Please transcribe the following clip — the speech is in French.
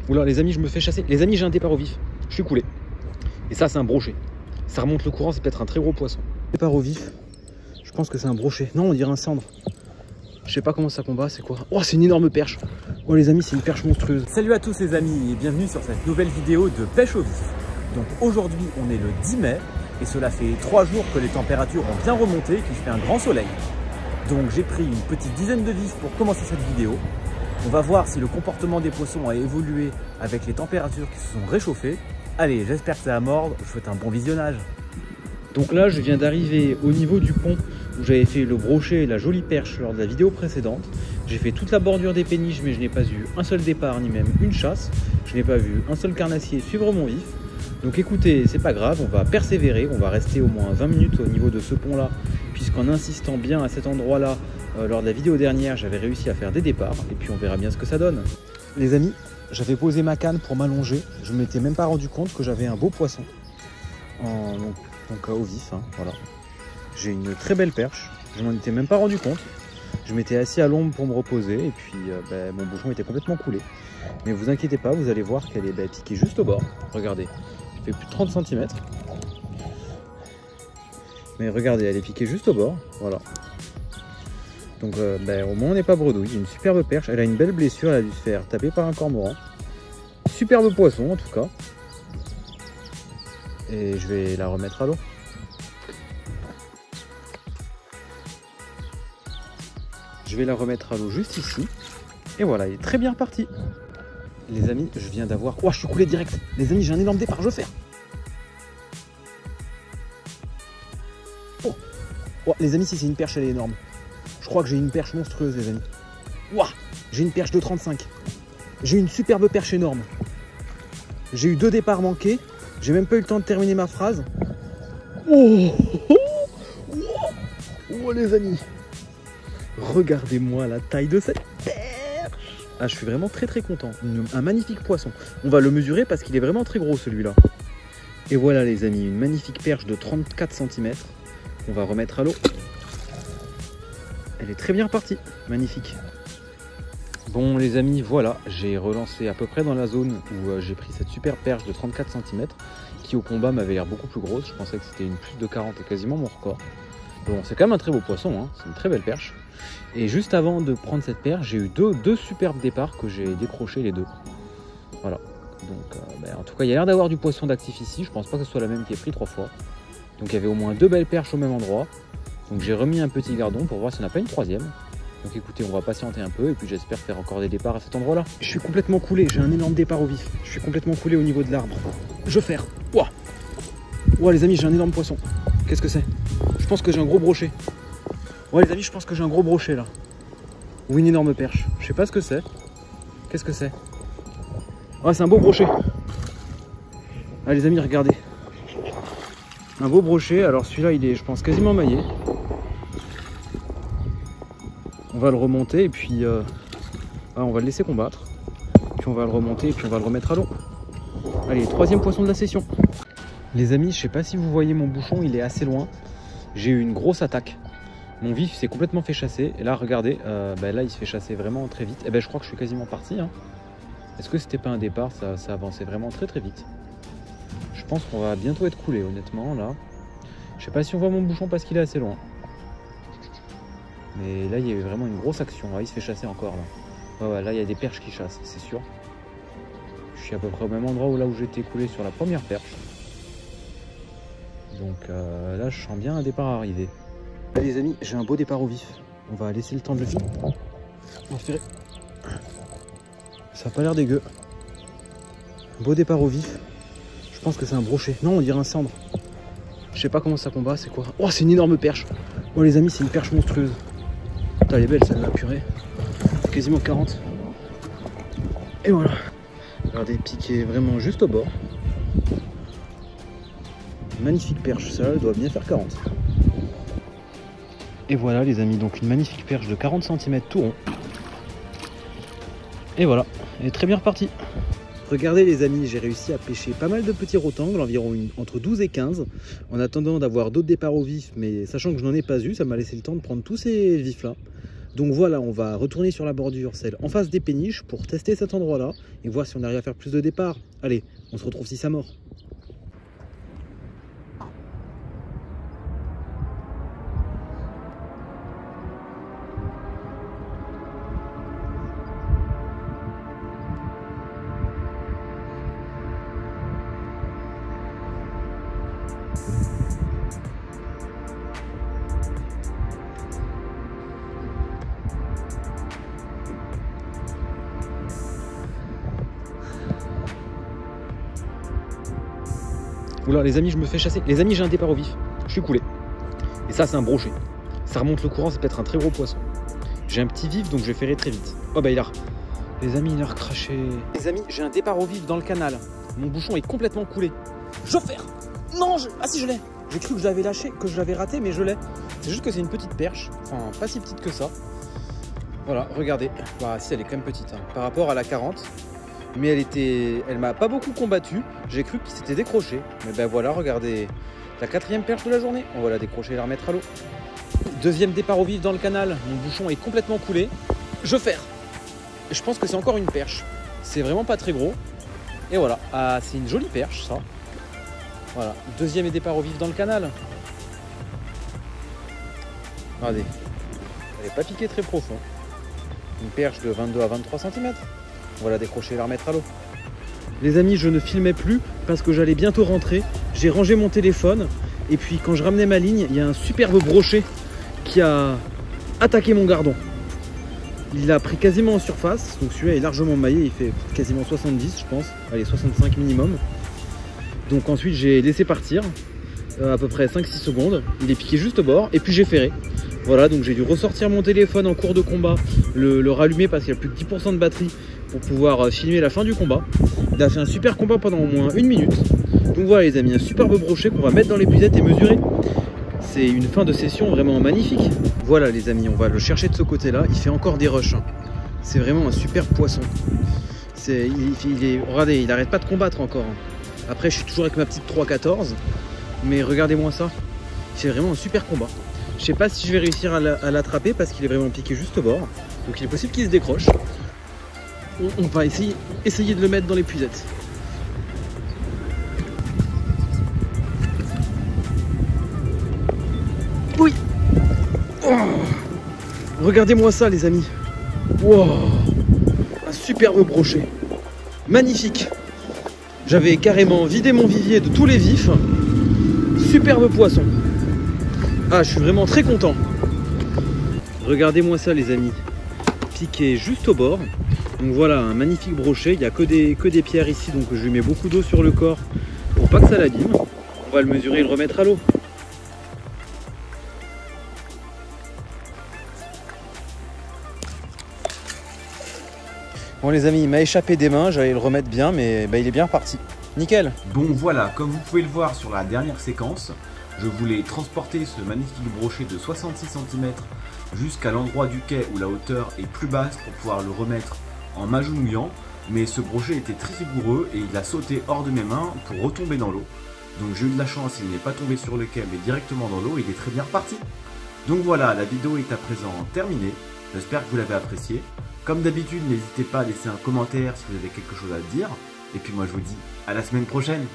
Oula les amis, je me fais chasser. Les amis, j'ai un départ au vif. Je suis coulé. Et ça c'est un brochet. Ça remonte le courant, c'est peut-être un très gros poisson. Départ au vif. Je pense que c'est un brochet. Non, on dirait un cendre. Je sais pas comment ça combat, c'est quoi? Oh, c'est une énorme perche. Oh les amis, c'est une perche monstrueuse. Salut à tous les amis et bienvenue sur cette nouvelle vidéo de pêche au vif. Donc aujourd'hui on est le 10 mai et cela fait 3 jours que les températures ont bien remonté et qu'il fait un grand soleil. Donc j'ai pris une petite dizaine de vifs pour commencer cette vidéo. On va voir si le comportement des poissons a évolué avec les températures qui se sont réchauffées. Allez, j'espère que ça va mordre, je vous souhaite un bon visionnage. Donc là, je viens d'arriver au niveau du pont où j'avais fait le brochet et la jolie perche lors de la vidéo précédente. J'ai fait toute la bordure des péniches, mais je n'ai pas eu un seul départ ni même une chasse. Je n'ai pas vu un seul carnassier suivre mon vif. Donc écoutez, c'est pas grave, on va persévérer, on va rester au moins 20 minutes au niveau de ce pont-là, puisqu'en insistant bien à cet endroit-là, lors de la vidéo dernière, j'avais réussi à faire des départs, et puis on verra bien ce que ça donne. Les amis, j'avais posé ma canne pour m'allonger, je ne m'étais même pas rendu compte que j'avais un beau poisson. Donc au vif, hein, voilà. J'ai une très belle perche, je m'en étais même pas rendu compte. Je m'étais assis à l'ombre pour me reposer et puis mon bouchon était complètement coulé. Mais vous inquiétez pas, vous allez voir qu'elle est piquée juste au bord. Regardez, il fait plus de 30 cm. Mais regardez, elle est piquée juste au bord, voilà. Donc au moins on n'est pas bredouille, une superbe perche, elle a une belle blessure, elle a dû se faire taper par un cormoran. Superbe poisson en tout cas. Et je vais la remettre à l'eau. Je vais la remettre à l'eau juste ici. Et voilà, elle est très bien repartie. Les amis, je viens d'avoir... Oh, je suis coulé direct. Les amis, j'ai un énorme départ, je vais faire. Oh, les amis, si c'est une perche, elle est énorme. Je crois que j'ai une perche monstrueuse, les amis. Ouah, j'ai une perche de 35. J'ai une superbe perche énorme. J'ai eu 2 départs manqués. J'ai même pas eu le temps de terminer ma phrase. Oh les amis. Regardez-moi la taille de cette perche. Ah, je suis vraiment très content. Un magnifique poisson. On va le mesurer parce qu'il est vraiment très gros celui-là. Et voilà les amis, une magnifique perche de 34 cm. On va remettre à l'eau. Elle est très bien repartie. Magnifique. Bon les amis, voilà, j'ai relancé à peu près dans la zone où j'ai pris cette super perche de 34 cm qui au combat m'avait l'air beaucoup plus grosse. Je pensais que c'était une plus de 40 et quasiment mon record. Bon, c'est quand même un très beau poisson, hein. C'est une très belle perche. Et juste avant de prendre cette perche, j'ai eu deux superbes départs que j'ai décrochés les deux. Voilà. Donc en tout cas, il y a l'air d'avoir du poisson d'actif ici. Je pense pas que ce soit la même qui ait pris 3 fois. Donc il y avait au moins 2 belles perches au même endroit. Donc j'ai remis un petit gardon pour voir s'il n'y en a pas une troisième. Donc écoutez, on va patienter un peu et puis j'espère faire encore des départs à cet endroit-là. Je suis complètement coulé, j'ai un énorme départ au vif. Je suis complètement coulé au niveau de l'arbre. Je ferre. Ouah. Ouah les amis, j'ai un énorme poisson. Qu'est-ce que c'est? Je pense que j'ai un gros brochet. Ouais les amis, je pense que j'ai un gros brochet là. Ou une énorme perche. Je sais pas ce que c'est. Qu'est-ce que c'est? Ouais, c'est un beau brochet. Ah les amis, regardez. Un beau brochet. Alors celui-là, il est, je pense, quasiment maillé. On va le remonter et puis on va le laisser combattre. Puis on va le remonter et puis on va le remettre à l'eau. Allez, 3e poisson de la session. Les amis, je sais pas si vous voyez mon bouchon, il est assez loin. J'ai eu une grosse attaque. Mon vif s'est complètement fait chasser. Et là, regardez, là il se fait chasser vraiment très vite. Et je crois que je suis quasiment parti. Hein. Est-ce que c'était pas un départ? Ça avançait vraiment très vite. Je pense qu'on va bientôt être coulé, honnêtement, là. Je sais pas si on voit mon bouchon parce qu'il est assez loin. Mais là, il y a eu vraiment une grosse action. Ah, il se fait chasser encore, là. Ouais, là, il y a des perches qui chassent, c'est sûr. Je suis à peu près au même endroit où j'étais coulé sur la première perche. Donc là, je sens bien un départ arriver. Allez, les amis, j'ai un beau départ au vif. On va laisser le temps de le filmer. On va faire... Ça a pas l'air dégueu. Beau départ au vif. Je pense que c'est un brochet. Non, on dirait un cendre. Je sais pas comment ça combat, c'est quoi? Oh, c'est une énorme perche. Oh, les amis, c'est une perche monstrueuse. Putain, elle est belle celle-là, purée. Quasiment 40. Et voilà. Regardez, piqué vraiment juste au bord. Magnifique perche, ça elle doit bien faire 40. Et voilà les amis, donc une magnifique perche de 40 cm tout rond. Et voilà, elle est très bien repartie. Regardez les amis, j'ai réussi à pêcher pas mal de petits rotangles, environ entre 12 et 15, en attendant d'avoir d'autres départs au vif, mais sachant que je n'en ai pas eu, ça m'a laissé le temps de prendre tous ces vifs là. Donc voilà, on va retourner sur la bordure, celle en face des péniches, pour tester cet endroit-là et voir si on arrive à faire plus de départ. Allez, on se retrouve 6 à mort. Oula les amis, je me fais chasser. Les amis, j'ai un départ au vif. Je suis coulé. Et ça, c'est un brochet. Ça remonte le courant, ça peut être un très gros poisson. J'ai un petit vif, donc je vais ferrer très vite. Oh bah il a... Les amis, il a recraché. Les amis, j'ai un départ au vif dans le canal. Mon bouchon est complètement coulé. Je faire. Non, ah si, je l'ai. J'ai cru que je l'avais lâché, que je l'avais raté, mais je l'ai. C'est juste que c'est une petite perche. Enfin, pas si petite que ça. Voilà, regardez. Bah si, elle est quand même petite, hein, par rapport à la 40. Mais elle m'a pas beaucoup combattu. J'ai cru qu'il s'était décroché. Mais ben voilà, regardez, la 4e perche de la journée. On va la décrocher et la remettre à l'eau. 2e départ au vif dans le canal. Mon bouchon est complètement coulé. Je ferre. Je pense que c'est encore une perche. C'est vraiment pas très gros. Et voilà, ah, c'est une jolie perche ça. Voilà, 2e départ au vif dans le canal. Regardez, elle n'est pas piquée très profond. Une perche de 22 à 23 cm. On va la décrocher et la remettre à l'eau. Les amis, je ne filmais plus parce que j'allais bientôt rentrer. J'ai rangé mon téléphone et puis quand je ramenais ma ligne, il y a un superbe brochet qui a attaqué mon gardon. Il l'a pris quasiment en surface, donc celui-là est largement maillé, il fait quasiment 70 je pense, allez 65 minimum. Donc ensuite j'ai laissé partir à peu près 5-6 secondes, il est piqué juste au bord et puis j'ai ferré. Voilà, donc j'ai dû ressortir mon téléphone en cours de combat, le rallumer parce qu'il y a plus de 10% de batterie pour pouvoir filmer la fin du combat. Il a fait un super combat pendant au moins 1 minute. Donc voilà les amis, un superbe brochet qu'on va mettre dans l'épuisette et mesurer. C'est une fin de session vraiment magnifique. Voilà les amis, on va le chercher de ce côté-là. Il fait encore des rushs. C'est vraiment un super poisson. Regardez, il n'arrête pas de combattre encore. Après, je suis toujours avec ma petite 3,14. Mais regardez-moi ça. Il fait vraiment un super combat. Je sais pas si je vais réussir à l'attraper parce qu'il est vraiment piqué juste au bord. Donc il est possible qu'il se décroche. On va essayer de le mettre dans l'épuisette. Oui. Oh. Regardez-moi ça les amis. Wow. Un superbe brochet. Magnifique. J'avais carrément vidé mon vivier de tous les vifs. Superbe poisson. Ah, je suis vraiment très content. Regardez-moi ça les amis. Piqué juste au bord. Donc voilà, un magnifique brochet. Il n'y a que des pierres ici, donc je lui mets beaucoup d'eau sur le corps pour pas que ça l'abîme. On va le mesurer et le remettre à l'eau. Bon les amis, il m'a échappé des mains, j'allais le remettre bien, mais bah, il est bien reparti. Nickel. Bon voilà, comme vous pouvez le voir sur la dernière séquence, je voulais transporter ce magnifique brochet de 66 cm jusqu'à l'endroit du quai où la hauteur est plus basse pour pouvoir le remettre en m'agenouillant, mais ce brochet était très rigoureux et il a sauté hors de mes mains pour retomber dans l'eau. Donc j'ai eu de la chance, il n'est pas tombé sur le quai mais directement dans l'eau et il est très bien reparti. Donc voilà, la vidéo est à présent terminée, j'espère que vous l'avez appréciée. Comme d'habitude, n'hésitez pas à laisser un commentaire si vous avez quelque chose à dire. Et puis moi je vous dis à la semaine prochaine.